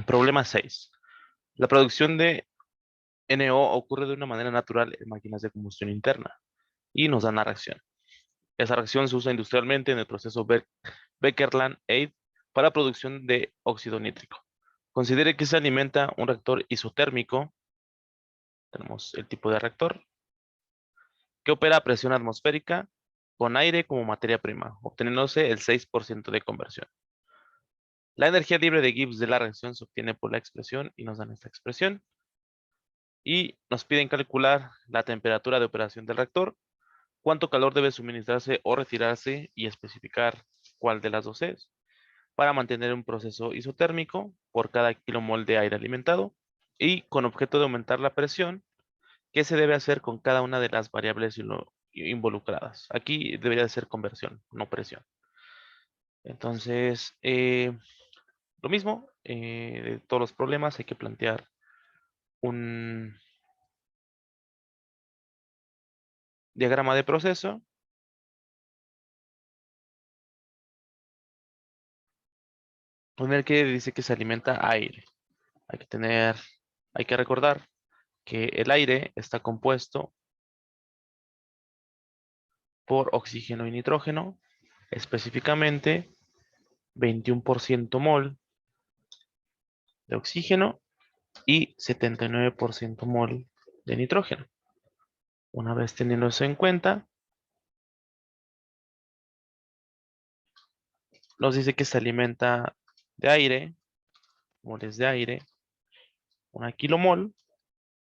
Problema 6. La producción de NO ocurre de una manera natural en máquinas de combustión interna y nos da una reacción. Esa reacción se usa industrialmente en el proceso Becker-Land-Eyde para producción de óxido nítrico. Considere que se alimenta un reactor isotérmico. Tenemos el tipo de reactor que opera a presión atmosférica con aire como materia prima, obteniéndose el 6% de conversión. La energía libre de Gibbs de la reacción se obtiene por la expresión y nos dan esta expresión. Y nos piden calcular la temperatura de operación del reactor, cuánto calor debe suministrarse o retirarse y especificar cuál de las dos es, para mantener un proceso isotérmico por cada kilomol de aire alimentado y con objeto de aumentar la presión, qué se debe hacer con cada una de las variables involucradas. Aquí debería de ser conversión, no presión. Entonces, lo mismo, de todos los problemas hay que plantear un diagrama de proceso. En el que dice que se alimenta aire. Hay que recordar que el aire está compuesto por oxígeno y nitrógeno, específicamente 21% mol de oxígeno y 79% mol de nitrógeno. Una vez teniendo eso en cuenta, nos dice que se alimenta de aire, moles de aire, 1 kilomol,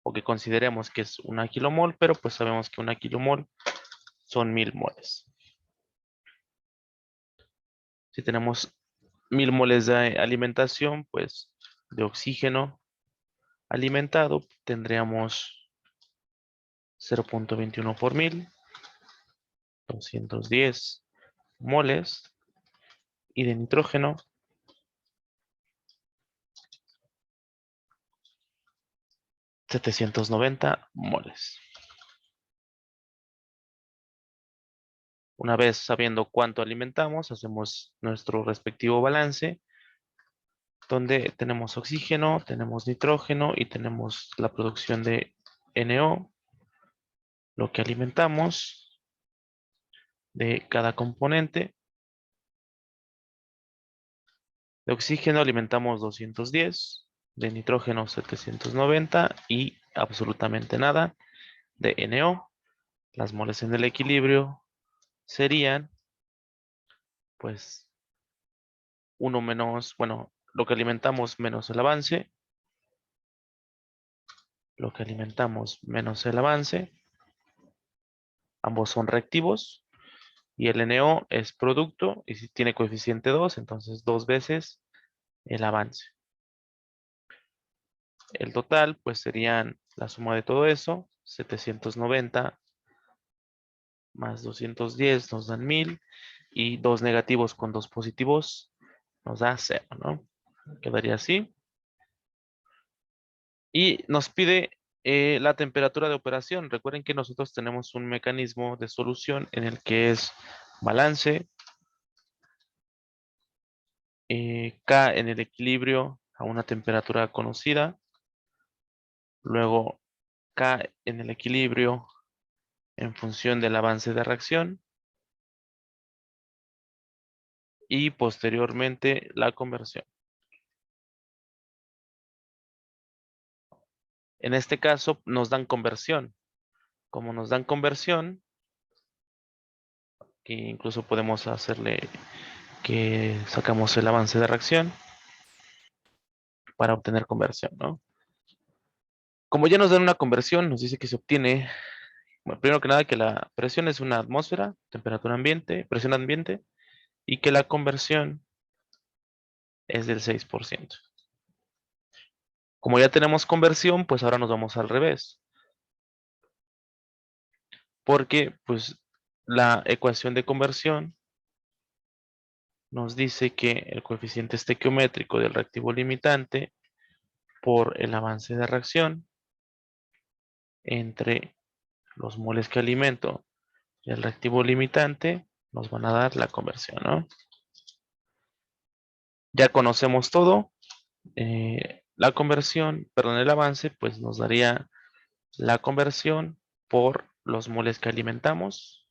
o que consideremos que es 1 kilomol, pero pues sabemos que 1 kilomol son 1000 moles. Si tenemos 1000 moles de alimentación, pues de oxígeno alimentado, tendríamos 0.21 por 1000, 210 moles, y de nitrógeno, 790 moles. Una vez sabiendo cuánto alimentamos, hacemos nuestro respectivo balance, donde tenemos oxígeno, tenemos nitrógeno y tenemos la producción de NO, lo que alimentamos de cada componente. De oxígeno alimentamos 210, de nitrógeno 790 y absolutamente nada de NO. Las moles en el equilibrio serían, pues, 1 menos, bueno, lo que alimentamos menos el avance, lo que alimentamos menos el avance, ambos son reactivos, y el NO es producto, y si tiene coeficiente 2, entonces 2 veces el avance. El total, pues serían la suma de todo eso, 790 más 210 nos dan 1000, y 2 negativos con 2 positivos nos da 0, ¿no? Quedaría así. Y nos pide la temperatura de operación. Recuerden que nosotros tenemos un mecanismo de solución en el que es balance, K en el equilibrio a una temperatura conocida, luego K en el equilibrio en función del avance de reacción y posteriormente la conversión. En este caso nos dan conversión. Como nos dan conversión, que incluso podemos hacerle que sacamos el avance de reacción para obtener conversión, ¿no? Como ya nos dan una conversión, nos dice que se obtiene, bueno, primero que nada, que la presión es una atmósfera, temperatura ambiente, presión ambiente, y que la conversión es del 6%. Como ya tenemos conversión, pues ahora nos vamos al revés. Porque, pues, la ecuación de conversión nos dice que el coeficiente estequiométrico del reactivo limitante por el avance de reacción entre los moles que alimento y el reactivo limitante nos van a dar la conversión, ¿no? Ya conocemos todo. la conversión, perdón, el avance, pues nos daría la conversión por los moles que alimentamos.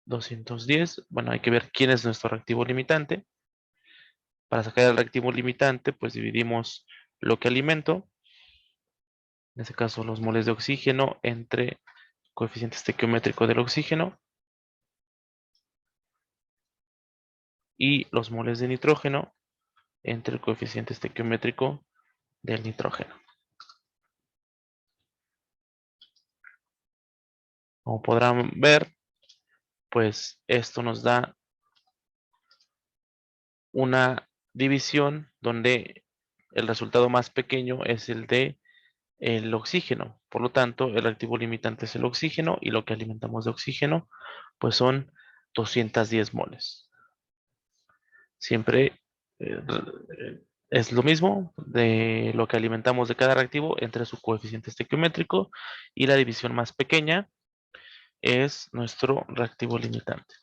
210. Bueno, hay que ver quién es nuestro reactivo limitante. Para sacar el reactivo limitante, pues dividimos lo que alimento, en este caso los moles de oxígeno, entre coeficiente estequiométrico del oxígeno y los moles de nitrógeno entre el coeficiente estequiométrico del nitrógeno. Como podrán ver, pues esto nos da una división donde el resultado más pequeño es el de el oxígeno. Por lo tanto, el reactivo limitante es el oxígeno y lo que alimentamos de oxígeno pues son 210 moles. Siempre es lo mismo de lo que alimentamos de cada reactivo entre su coeficiente estequiométrico y la división más pequeña es nuestro reactivo limitante.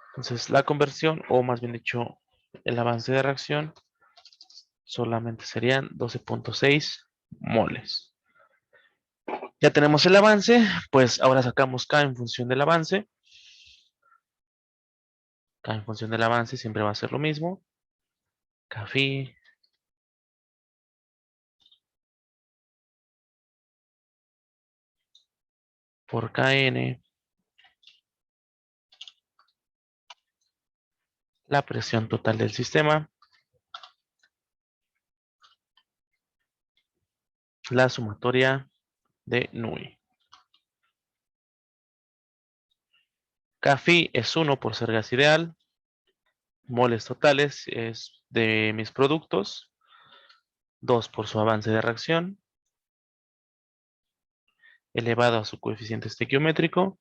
Entonces la conversión, o más bien dicho, el avance de reacción solamente serían 12.6 moles. Ya tenemos el avance, pues ahora sacamos K en función del avance. K en función del avance siempre va a ser lo mismo. Kφ por Kn, la presión total del sistema, la sumatoria de NUI. Kφ es 1 por ser gas ideal. Moles totales es de mis productos. 2 por su avance de reacción, elevado a su coeficiente estequiométrico,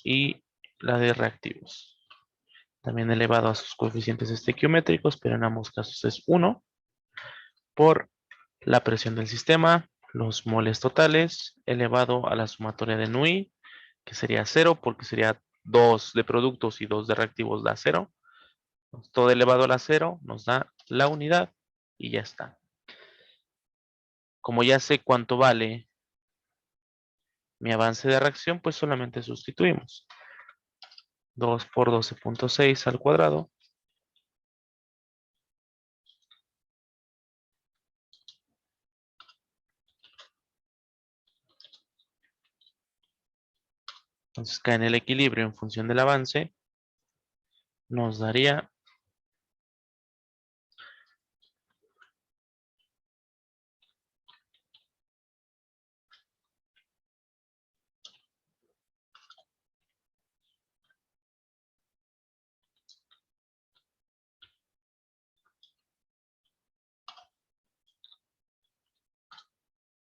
y la de reactivos, también elevado a sus coeficientes estequiométricos, pero en ambos casos es 1, por la presión del sistema, los moles totales, elevado a la sumatoria de NUI, que sería 0, porque sería 2 de productos y 2 de reactivos da 0. Todo elevado a la 0 nos da la unidad y ya está. Como ya sé cuánto vale mi avance de reacción, pues solamente sustituimos. 2 por 12.6 al cuadrado. Entonces K en el equilibrio en función del avance nos daría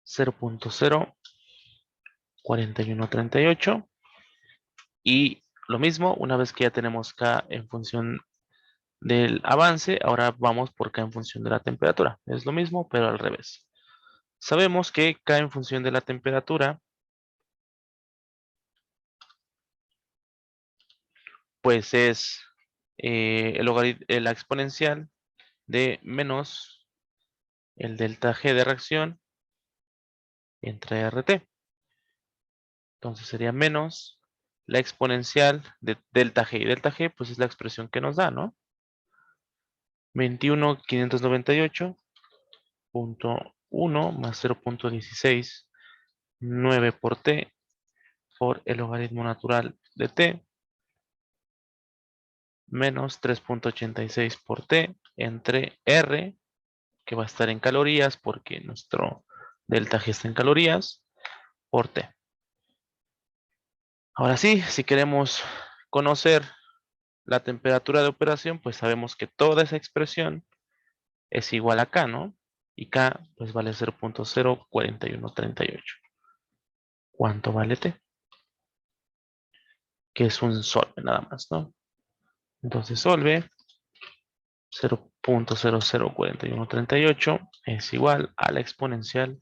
0.04138. Y lo mismo, una vez que ya tenemos K en función del avance, ahora vamos por K en función de la temperatura. Es lo mismo, pero al revés. Sabemos que K en función de la temperatura, pues es la exponencial de menos el delta G de reacción entre RT. Entonces sería menos la exponencial de delta G. Y delta G, pues es la expresión que nos da, ¿no? 21.598.1 más 0.16, 9 por T por el logaritmo natural de T, menos 3.86 por T entre R, que va a estar en calorías porque nuestro delta G está en calorías, por T. Ahora sí, si queremos conocer la temperatura de operación, pues sabemos que toda esa expresión es igual a K, ¿no? Y K pues vale 0.04138. ¿Cuánto vale T? Que es un solve nada más, ¿no? Entonces solve 0.004138 es igual a la exponencial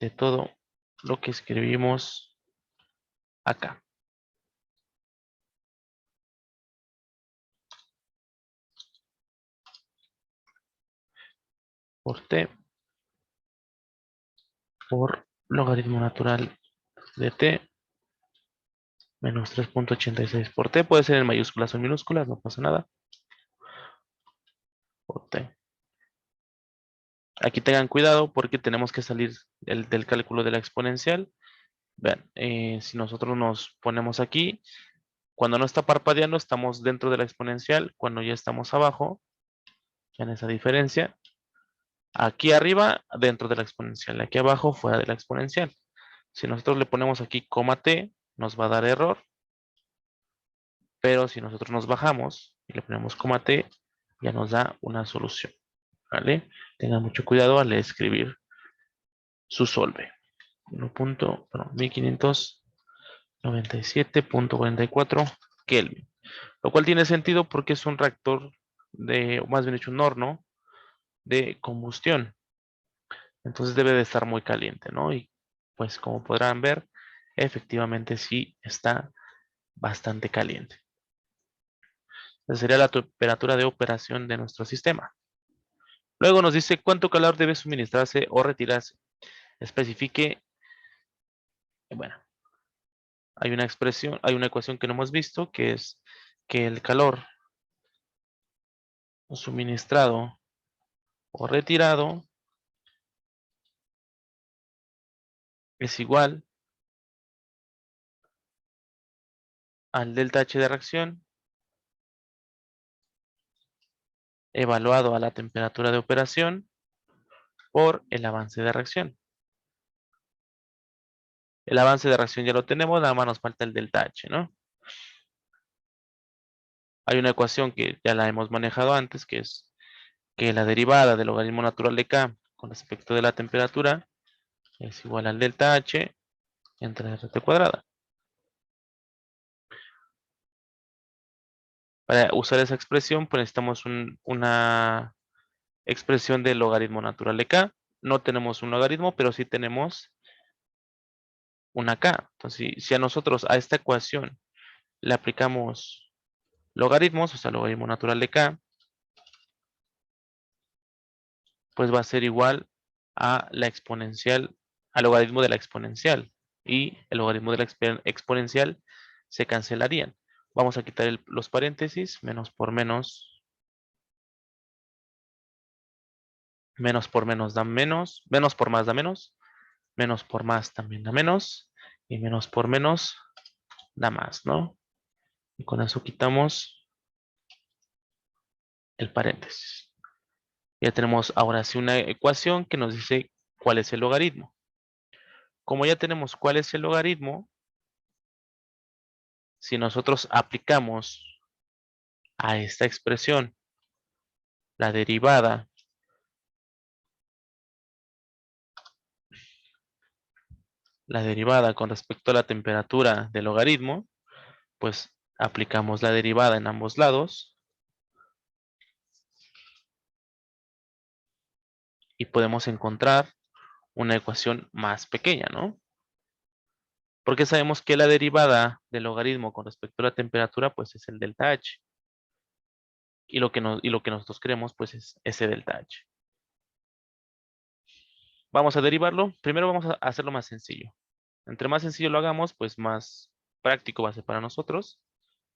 de todo lo que escribimos acá. por t por logaritmo natural de t menos 3.86 por t. Puede ser en mayúsculas o en minúsculas, no pasa nada. Por t. Aquí tengan cuidado porque tenemos que salir del cálculo de la exponencial. Vean, si nosotros nos ponemos aquí, cuando no está parpadeando estamos dentro de la exponencial. Cuando ya estamos abajo, vean esa diferencia. Aquí arriba, dentro de la exponencial. Aquí abajo, fuera de la exponencial. Si nosotros le ponemos aquí coma t, nos va a dar error. Pero si nosotros nos bajamos y le ponemos coma t, ya nos da una solución. ¿Vale? Tengan mucho cuidado al escribir su solve. 1597.44 Kelvin. Lo cual tiene sentido porque es un reactor o más bien dicho, un horno de combustión. Entonces debe de estar muy caliente, ¿no? Y pues como podrán ver, efectivamente sí está bastante caliente. Esa sería la temperatura de operación de nuestro sistema. Luego nos dice cuánto calor debe suministrarse o retirarse. Especifique, bueno, hay una expresión, hay una ecuación que no hemos visto, que es que el calor suministrado o retirado es igual al delta H de reacción evaluado a la temperatura de operación por el avance de reacción. El avance de reacción ya lo tenemos, nada más nos falta el delta H, ¿no? Hay una ecuación que ya la hemos manejado antes, que es que la derivada del logaritmo natural de K con respecto de la temperatura es igual al delta H entre RT cuadrada. Para usar esa expresión, pues necesitamos una expresión del logaritmo natural de K. No tenemos un logaritmo, pero sí tenemos una K. Entonces, si a nosotros a esta ecuación le aplicamos logaritmos, o sea, logaritmo natural de K, pues va a ser igual a la exponencial, al logaritmo de la exponencial. Y el logaritmo de la exponencial se cancelarían. Vamos a quitar los paréntesis, menos por menos. Menos por menos da menos. Menos por más da menos. Menos por más también da menos. Y menos por menos da más, ¿no? Y con eso quitamos el paréntesis. Ya tenemos ahora sí una ecuación que nos dice cuál es el logaritmo. Como ya tenemos cuál es el logaritmo, si nosotros aplicamos a esta expresión la derivada con respecto a la temperatura del logaritmo, pues aplicamos la derivada en ambos lados y podemos encontrar una ecuación más pequeña, ¿no? Porque sabemos que la derivada del logaritmo con respecto a la temperatura, pues es el delta H. Y lo que nosotros queremos, pues es ese delta H. Vamos a derivarlo. Primero vamos a hacerlo más sencillo. Entre más sencillo lo hagamos, pues más práctico va a ser para nosotros.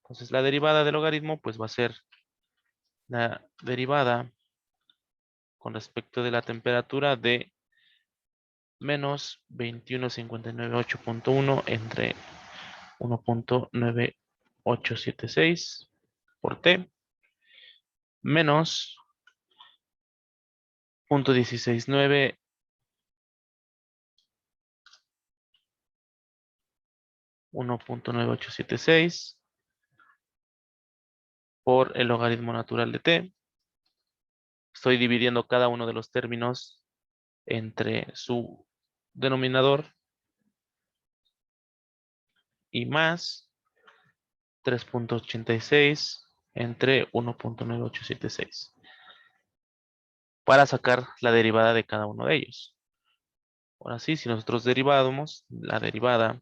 Entonces la derivada del logaritmo, pues va a ser la derivada con respecto de la temperatura de menos 21.59.8.1 entre 1.9876 por T menos 0.169 1.9876 por el logaritmo natural de T. Estoy dividiendo cada uno de los términos entre su denominador y más 3.86 entre 1.9876 para sacar la derivada de cada uno de ellos. Ahora sí, si nosotros derivamos la derivada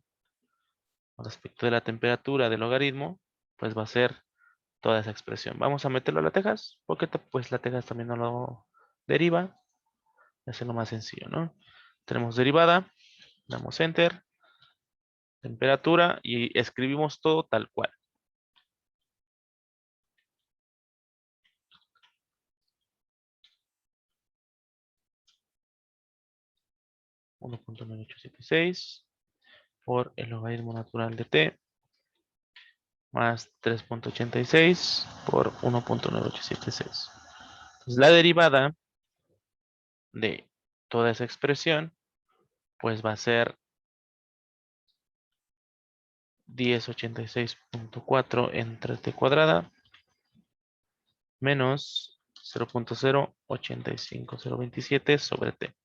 con respecto de la temperatura del logaritmo, pues va a ser toda esa expresión. Vamos a meterlo a la tejas, porque pues la tejas también no lo deriva. Hacerlo más sencillo, ¿no? Tenemos derivada, damos enter, temperatura y escribimos todo tal cual. 1.9876 por el logaritmo natural de t más 3.86 por 1.9876. Entonces la derivada de toda esa expresión pues va a ser 1086.4 entre t cuadrada menos 0.085027 sobre t.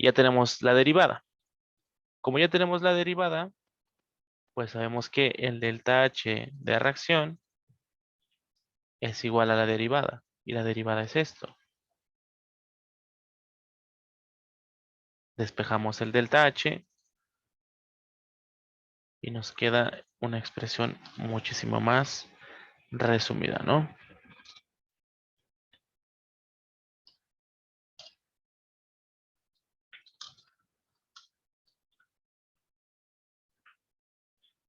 Y ya tenemos la derivada. Como ya tenemos la derivada, pues sabemos que el delta H de reacción es igual a la derivada. Y la derivada es esto. Despejamos el delta H y nos queda una expresión muchísimo más resumida, ¿no?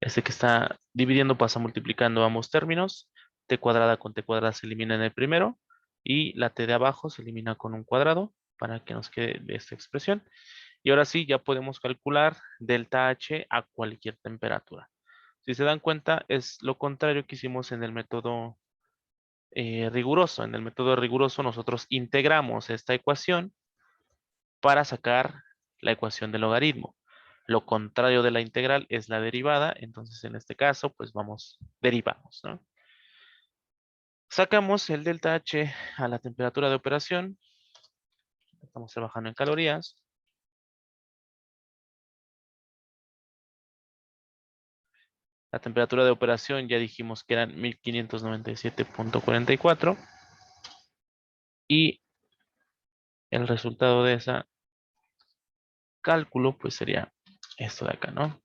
Este que está dividiendo pasa multiplicando ambos términos. T cuadrada con T cuadrada se elimina en el primero. Y la T de abajo se elimina con un cuadrado para que nos quede de esta expresión. Y ahora sí, ya podemos calcular delta H a cualquier temperatura. Si se dan cuenta, es lo contrario que hicimos en el método riguroso. En el método riguroso nosotros integramos esta ecuación para sacar la ecuación del logaritmo. Lo contrario de la integral es la derivada, entonces en este caso pues derivamos, ¿no? Sacamos el delta H a la temperatura de operación. Estamos trabajando en calorías. La temperatura de operación ya dijimos que eran 1597.44. Y el resultado de ese cálculo pues sería esto de acá, ¿no?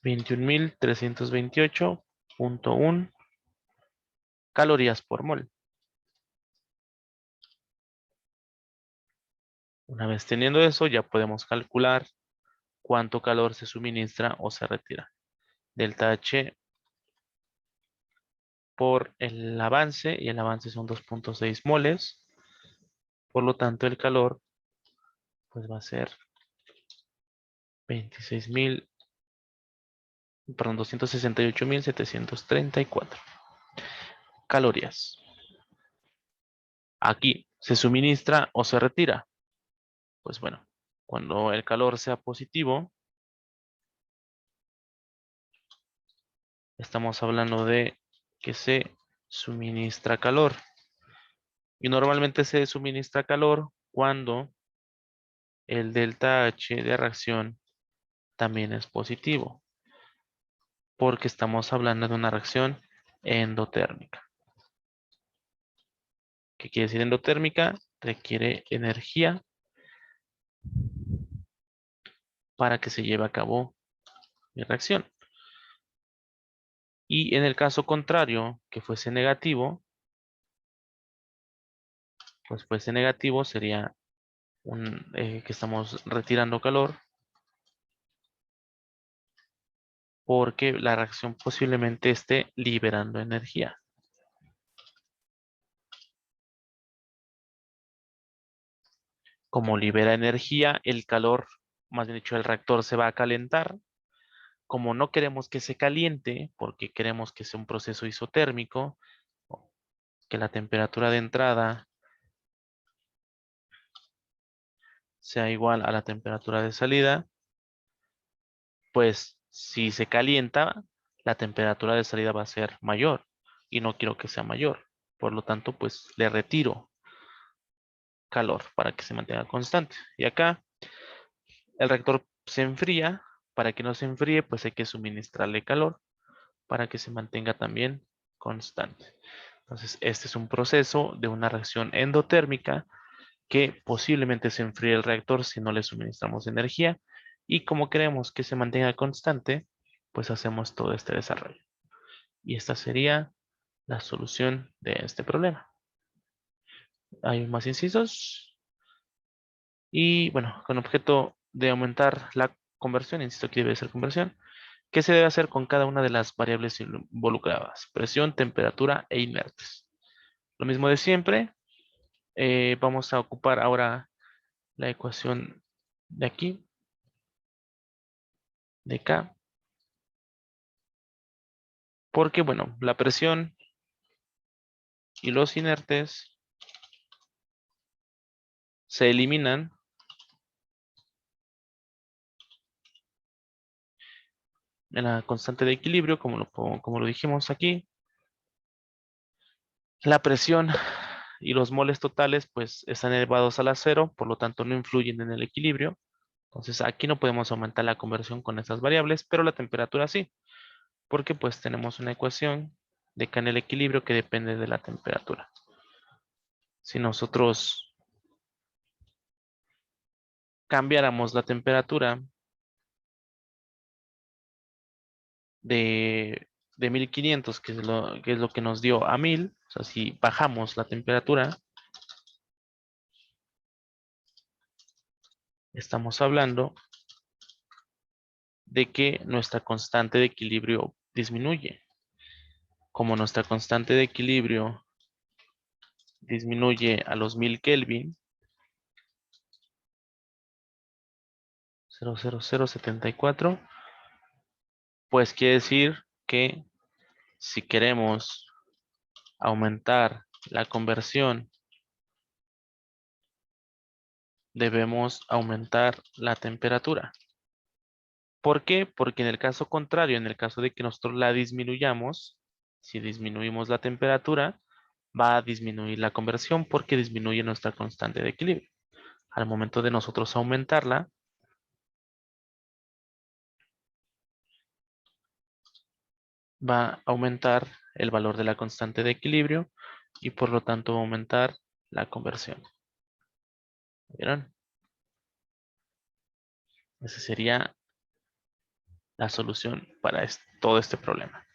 (21.328.1 calorías por mol). Una vez teniendo eso, ya podemos calcular cuánto calor se suministra o se retira. Delta H por el avance, y el avance son 2.6 moles. Por lo tanto, el calor pues va a ser 268.734 calorías. Aquí, ¿se suministra o se retira? Pues bueno, cuando el calor sea positivo, estamos hablando de que se suministra calor. Y normalmente se suministra calor cuando el delta H de reacción también es positivo, porque estamos hablando de una reacción endotérmica. ¿Qué quiere decir endotérmica? Requiere energía para que se lleve a cabo mi reacción. Y en el caso contrario, que fuese negativo, pues fuese negativo sería que estamos retirando calor, porque la reacción posiblemente esté liberando energía. Como libera energía, el calor, más bien dicho, el reactor se va a calentar. Como no queremos que se caliente, porque queremos que sea un proceso isotérmico, que la temperatura de entrada sea igual a la temperatura de salida, pues si se calienta, la temperatura de salida va a ser mayor y no quiero que sea mayor. Por lo tanto, pues le retiro calor para que se mantenga constante. Y acá el reactor se enfría. Para que no se enfríe, pues hay que suministrarle calor para que se mantenga también constante. Entonces, este es un proceso de una reacción endotérmica que posiblemente se enfríe el reactor si no le suministramos energía. Y como queremos que se mantenga constante, pues hacemos todo este desarrollo. Y esta sería la solución de este problema. Hay más incisos. Y bueno, con objeto de aumentar la conversión, insisto que debe ser conversión, ¿qué se debe hacer con cada una de las variables involucradas? Presión, temperatura e inertes. Lo mismo de siempre. Vamos a ocupar ahora la ecuación de aquí, de acá, porque bueno, la presión y los inertes se eliminan en la constante de equilibrio, como lo dijimos aquí. La presión y los moles totales pues están elevados a la cero, por lo tanto no influyen en el equilibrio. Entonces aquí no podemos aumentar la conversión con estas variables, pero la temperatura sí, porque pues tenemos una ecuación de que en el equilibrio que depende de la temperatura. Si nosotros cambiáramos la temperatura de 1500, que es lo que nos dio a 1000, o sea, si bajamos la temperatura, estamos hablando de que nuestra constante de equilibrio disminuye. Como nuestra constante de equilibrio disminuye a los 1000 Kelvin, 0,00074, pues quiere decir que si queremos aumentar la conversión, debemos aumentar la temperatura. ¿Por qué? Porque en el caso contrario, en el caso de que nosotros la disminuyamos, si disminuimos la temperatura, va a disminuir la conversión porque disminuye nuestra constante de equilibrio. Al momento de nosotros aumentarla, va a aumentar el valor de la constante de equilibrio y por lo tanto va a aumentar la conversión. ¿Vieron? Esa sería la solución para todo este problema.